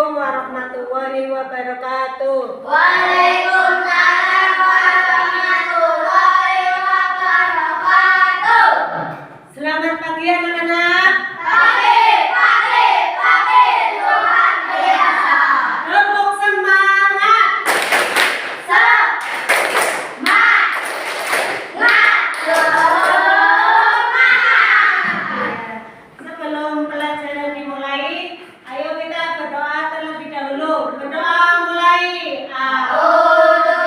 Assalamualaikum warahmatullahi wabarakatuh. Waalaikumsalam warahmatullahi wabarakatuh. Selamat pagi anak-anak. Pagi, luar biasa. Tepuk semangat. Sebelum pelajaran dimulai, ayo kita berdoa terlebih dahulu. Berdoa mulai. A'udzu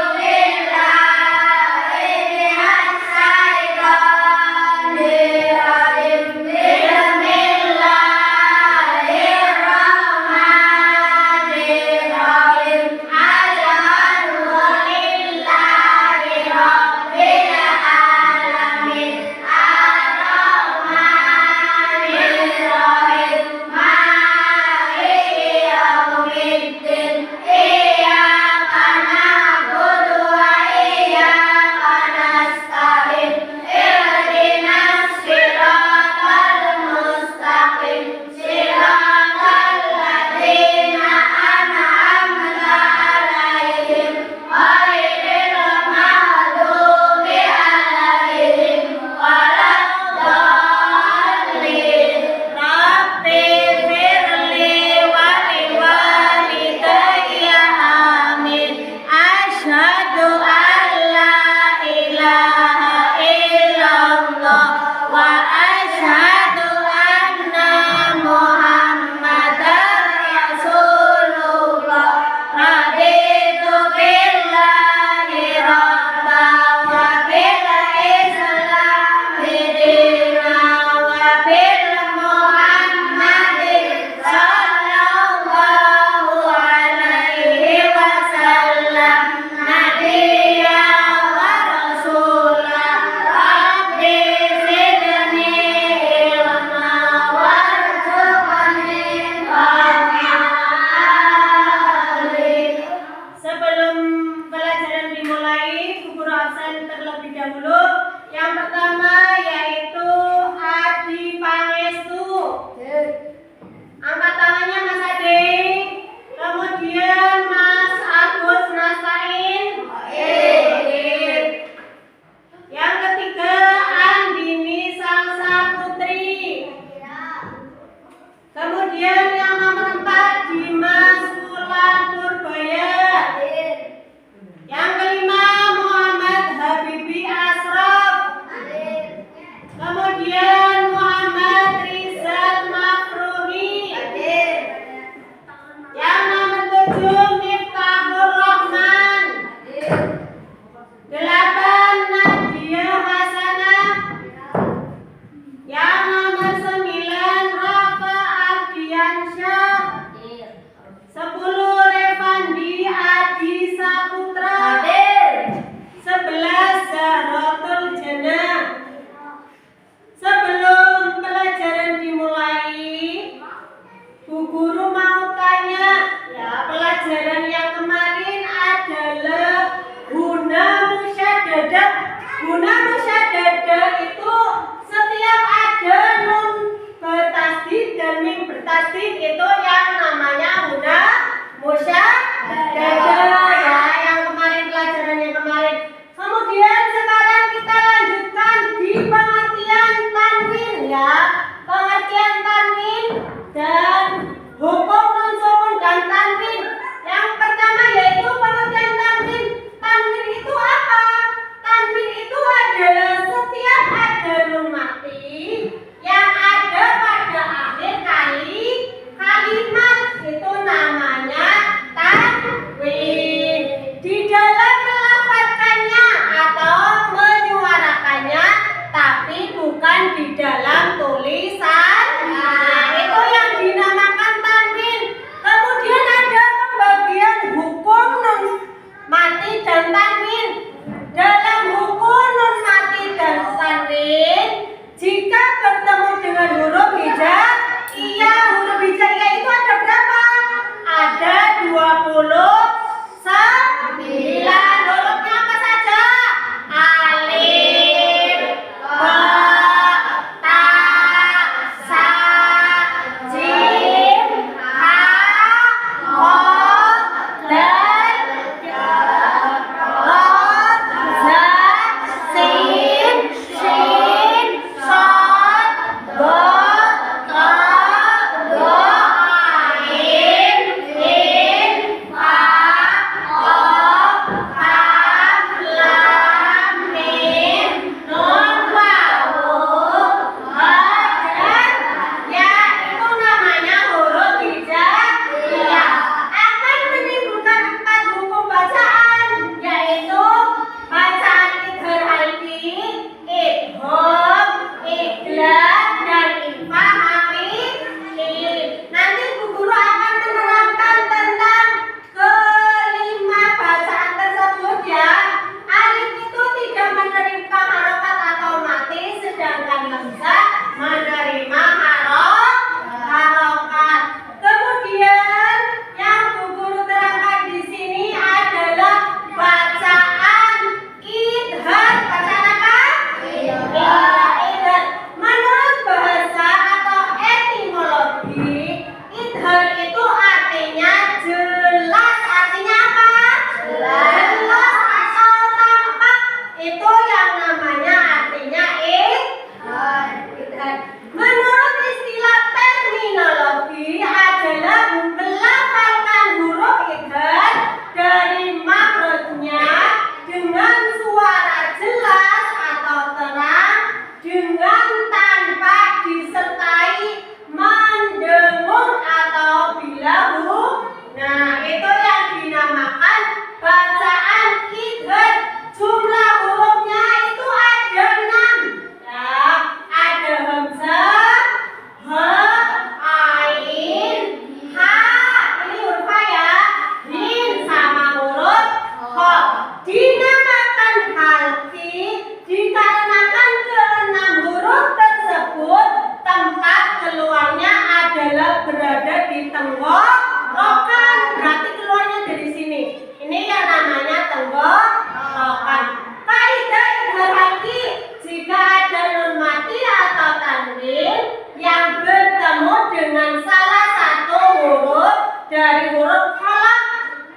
dari huruf kolak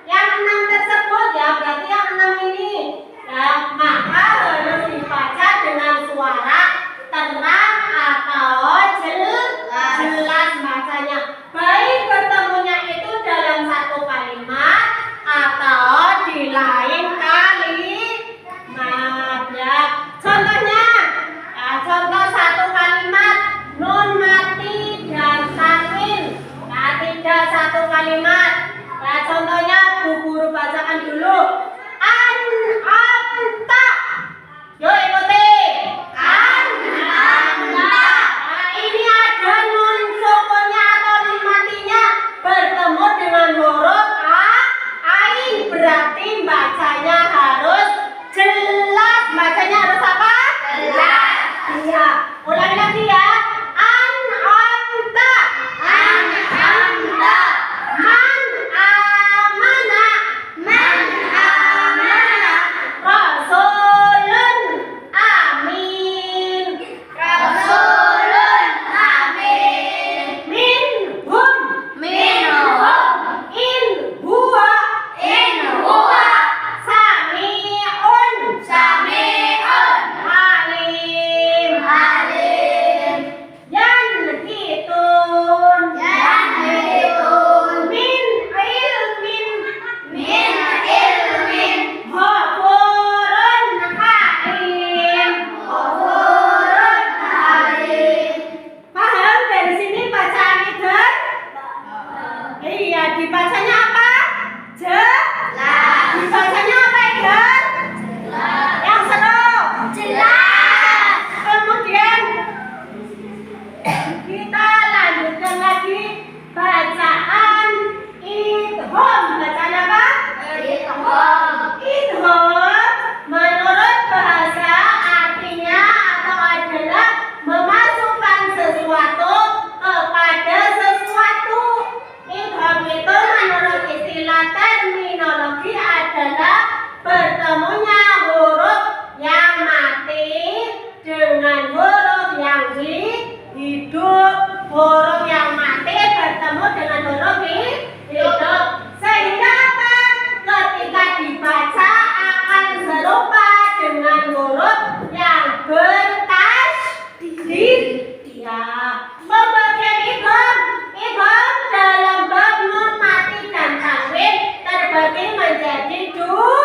yang 6 tersebut, ya berarti yang 6 ini. Ya, maka harus dibaca dengan suara terang atau jelas bacanya. Baik bertemunya itu dalam satu kalimat atau di lain kalimat. Ya, contohnya, contoh satu kalimat nun mati dan tanwin. Nah, tidak satu kalimat. Nah, contohnya Bu Guru bacakan dulu. Anta. Yuk ikuti. Anta. Nah, ini ada nun sukunnya atau nun matinya bertemu dengan huruf ain. Berarti bacanya harus jelas. Bacanya harus apa? Jelas. Iya. Ulangi lagi ya. Anta. Anta. Man amana. Man amana. Rasulun amin. Rasulun amin. Minhum. Minhum. In huwa. In huwa. Sami'un. Sami'un. Alim. Alim. Yanhitun. Yanhitun. Min ilmin. Min ilmin. Ghafurun halim. Ghafurun halim. Paham dari sini bacaan itu? Iya, dibacanya apa? Jelas. Dibacanya apa, Iger? Yang seru. Jelas. Kemudian kita lanjutkan lagi bacaan idgham. Bacaan apa? Idgham. Idgham menurut bahasa artinya atau adalah memasukkan sesuatu kepada sesuatu. Idgham itu menurut istilah terminologi adalah bertemunya huruf yang mati dengan huruf yang hidup. Huruf yang mati bertemu dengan huruf hidup. Sehingga apa? Ketika dibaca akan serupa dengan huruf yang bertasydid. Ya. Pembagian idgham dalam bab nun mati dan tanwin terbagi menjadi dua.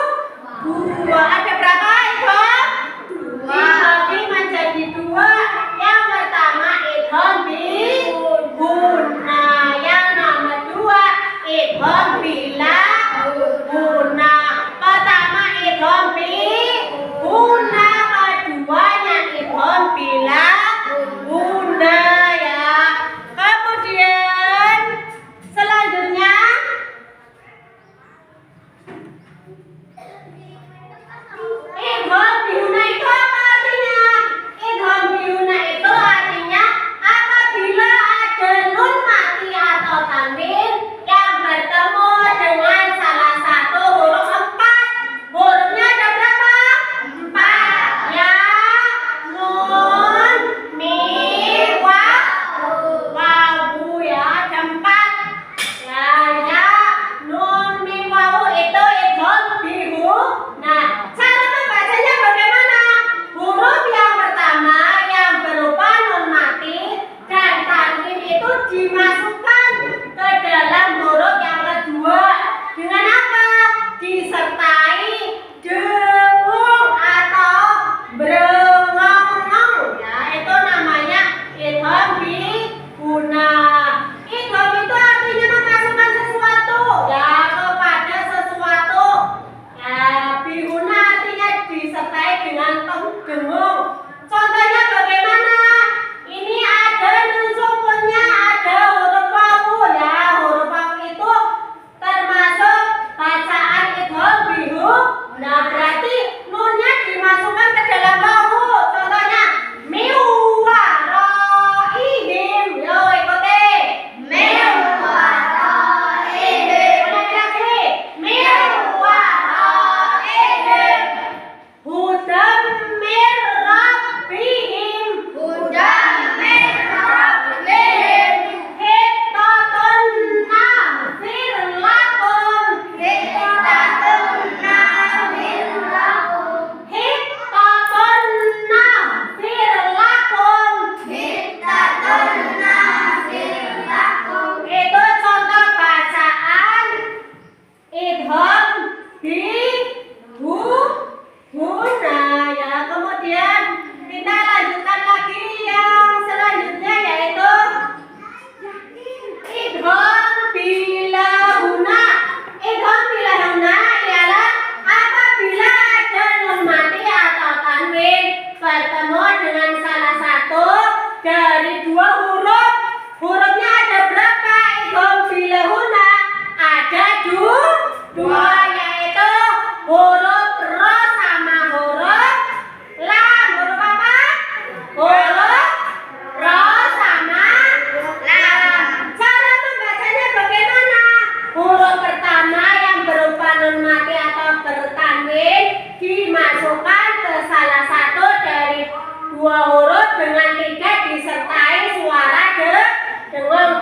dua huruf dengan tidak disertai suara dengung.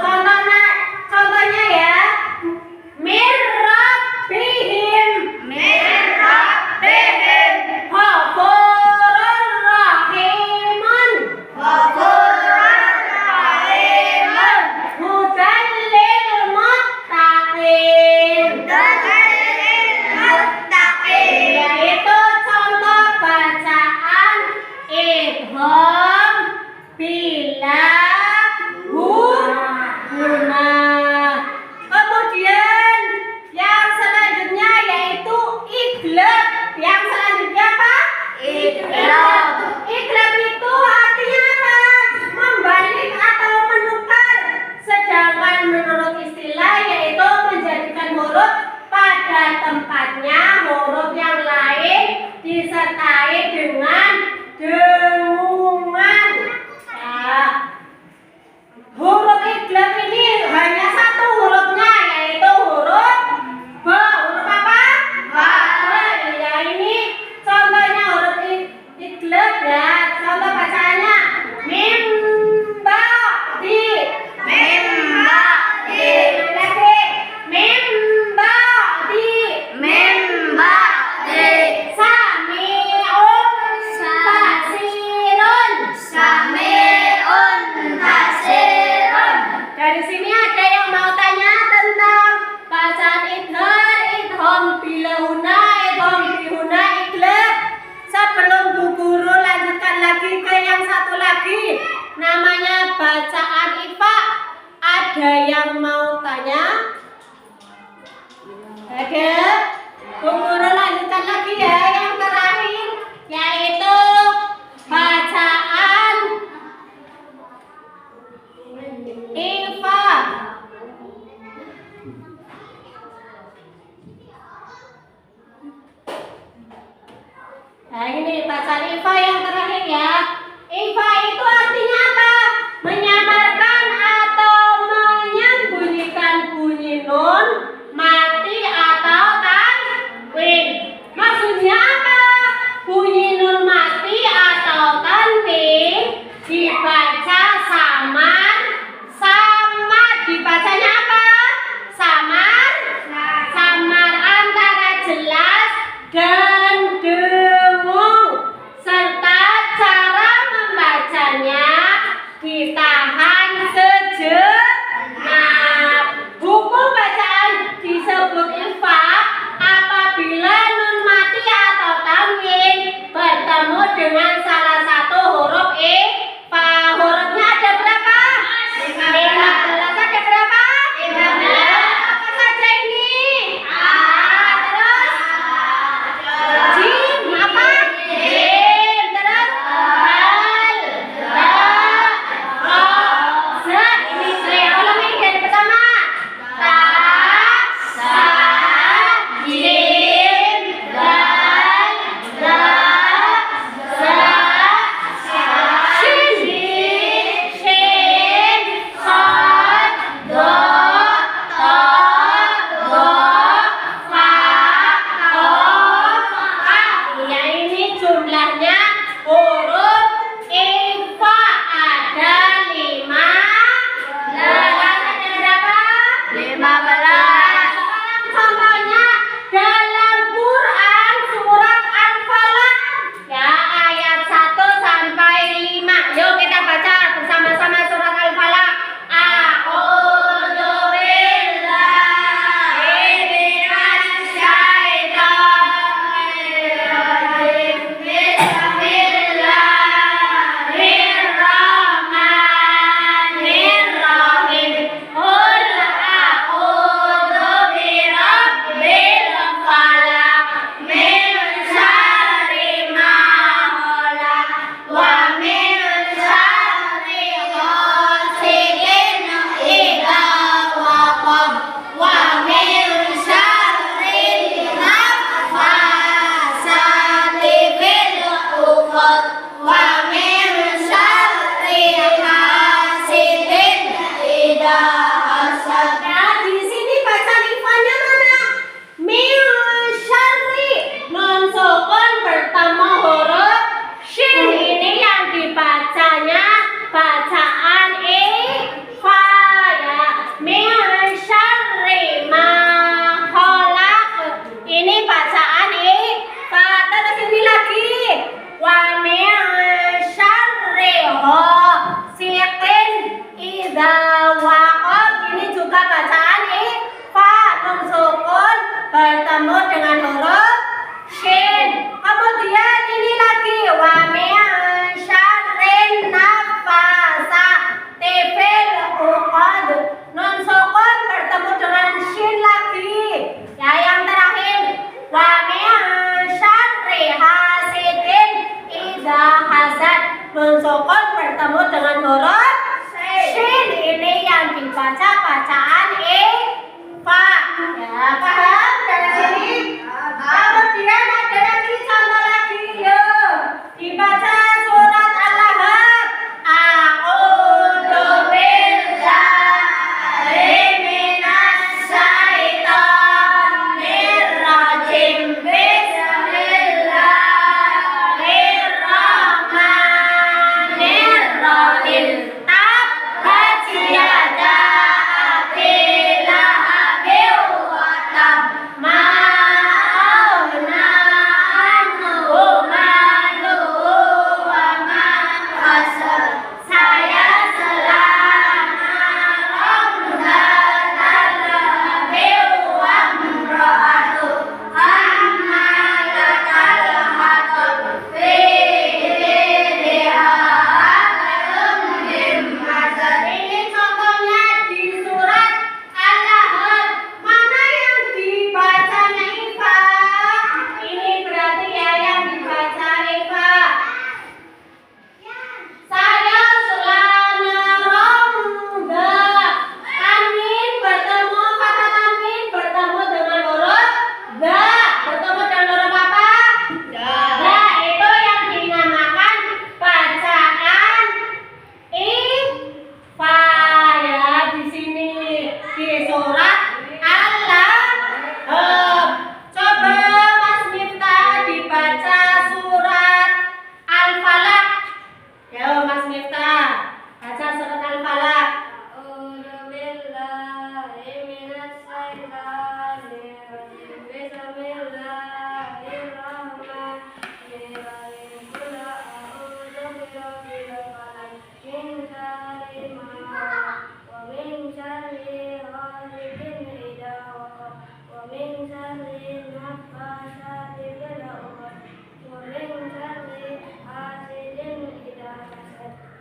Contohnya ya. Min rabbihim. Ghafurur rahimun. Hudan lil muttaqin. Yaitu contoh bacaan idgham bila guna. Kemudian yang selanjutnya yaitu iglab. Yang selanjutnya apa? Iglab itu artinya apa? Membalik atau menukar. Sedangkan menurut istilah yaitu menjadikan huruf pada tempatnya, huruf yang lain disertai dengan dengungan. Nah, huruf iglab ini hanya satu hurufnya yaitu huruf ba. Huruf apa? Ba. Ya ini contohnya huruf iglab ya. Contoh bacaannya mim ba di. Lagi mim ba di. Fasirun. Dari sini ada yang mau tanya tentang bacaan idhar, idgham bilahuna, idgham bihuna, iglab. Sebelum Bu Guru lanjutkan lagi ke yang satu lagi, namanya bacaan ifa. Ada yang mau tanya? Ada? Bu Guru lanjutkan lagi ya yang terakhir, yaitu bacaan ifa. Nah ini bacaan ifa yang terakhir ya. Ifa itu artinya apa? Menyamarkan atau menyembunyikan bunyi nun, mati atau tanwin. Maksudnya apa? Bunyi nun mati atau tanwin dibaca samar. Dibacanya apa? Samar antara jelas dan dengung. Serta cara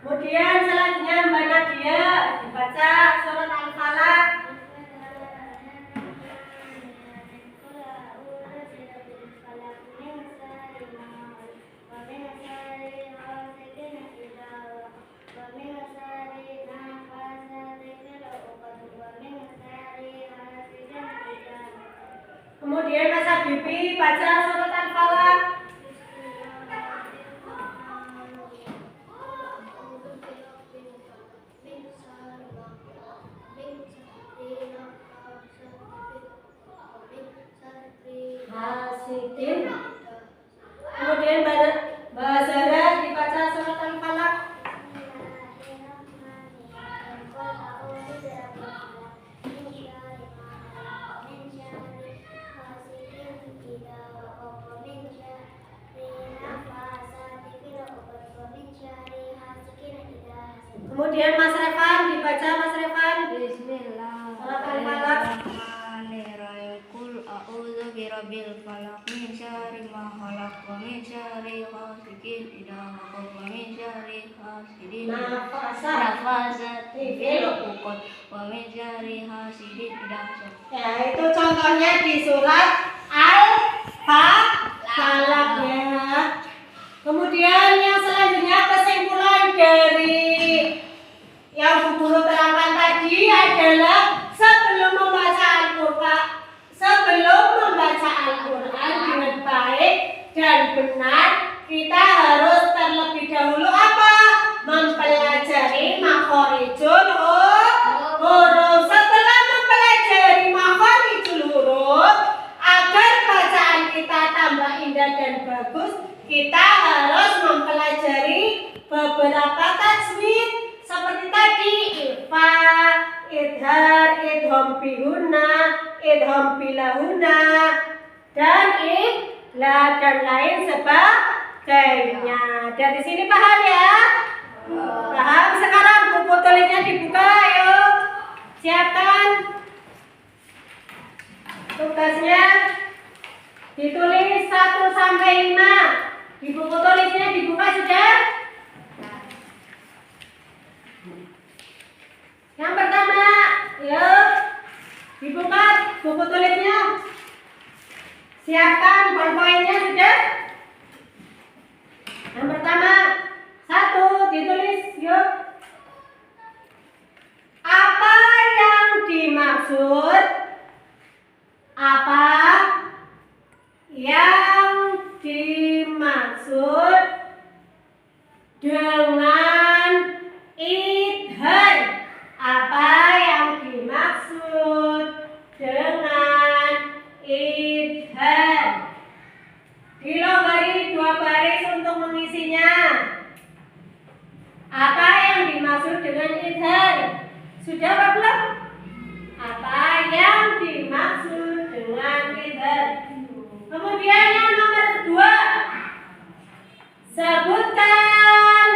Kemudian selanjutnya Mbak Nadia dibaca surat Al-Falaq. Kemudian Mas Habibi baca surat Al-Falaq. Hasidin. Kemudian Mbak Zara dibaca surat Al-Falaq. Kemudian Mas Revan dibaca Mas Revan. Bismillahirrahmanirrahim. Qul a'udzu birabbil falaq min syarri ma khalaq wa min syarri ghasiqin idza waqab wa min syarri hasidin nafasati fil 'uqad wa min syarri hasidin idza hasad. Ya, itu contohnya di surat Al-Falaq ya. Kemudian yang selanjutnya kesimpulan dari yang Bu Guru terangkan tadi adalah sebelum membaca Al-Quran dengan baik dan benar, kita harus terlebih dahulu apa? Mempelajari makhorijul huruf. Setelah mempelajari makhorijul huruf, agar bacaan kita tambah indah dan bagus, kita harus mempelajari beberapa tajwid seperti tadi ifa, idhar, idhom bihuna, idhom bilahuna, dan ikhla dan lain sebagainya. Dari sini paham ya? Paham. Sekarang buku tulisnya dibuka, ayo siapkan. Tugasnya ditulis 1 sampai 5. Di buku tulisnya dibuka sudah? Yang pertama, yuk dibuka buku tulisnya. Siapkan bolpoinnya sudah? Yang pertama, 1 ditulis, yuk. Apa yang dimaksud? Apa yang dimaksud dengan idhar? Apa yang dimaksud dengan idhar? Dilonggari 2 baris untuk mengisinya. Apa yang dimaksud dengan idhar? Sudah apa belum? Apa yang dimaksud dengan idhar? Kemudian yang nomor 2, sebutkan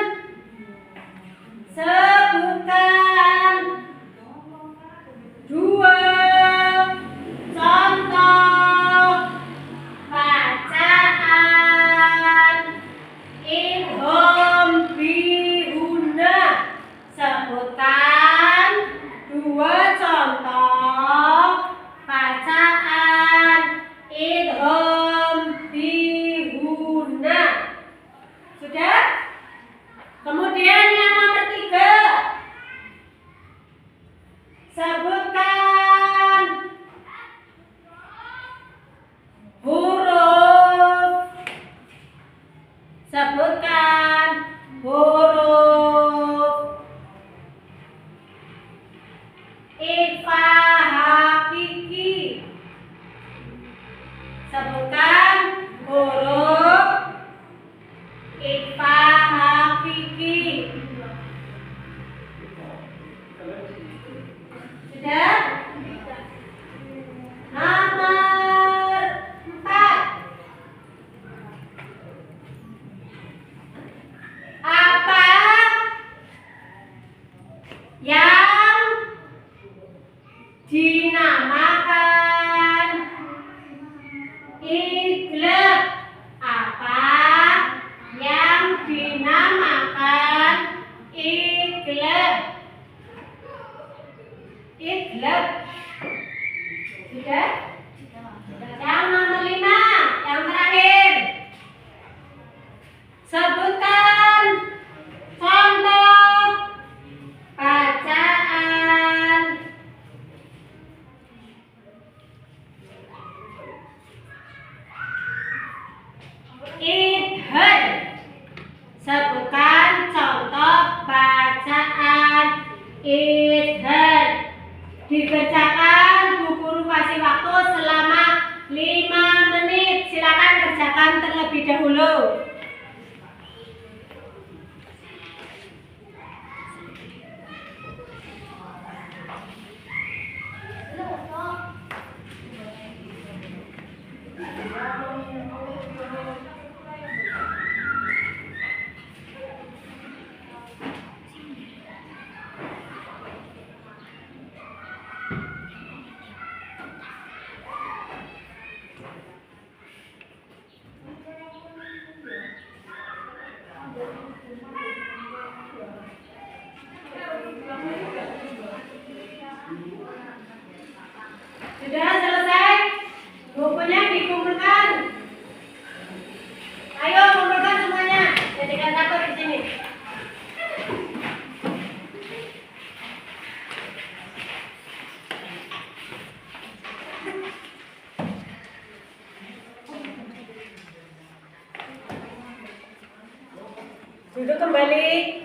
dua contoh bacaan idgham bihuna. Sebutkan 2 contoh bacaan idgham bihuna. Sudah? Kemudian yang nomor 3, sebutkan huruf. Sebutkan huruf ikhfa hakiki. Sebutkan huruf ikhfa hakiki. Sudah? Nomor 4, apa yang dinamakan Sebutkan contoh bacaan idhar. Dikerjakan, Bu Guru kasih waktu selama 5 menit. Silakan kerjakan terlebih dahulu. Sudah selesai? Bukunya dikumpulkan. Ayo kumpulkan semuanya. Jadikan satu di sini. Duduk kembali.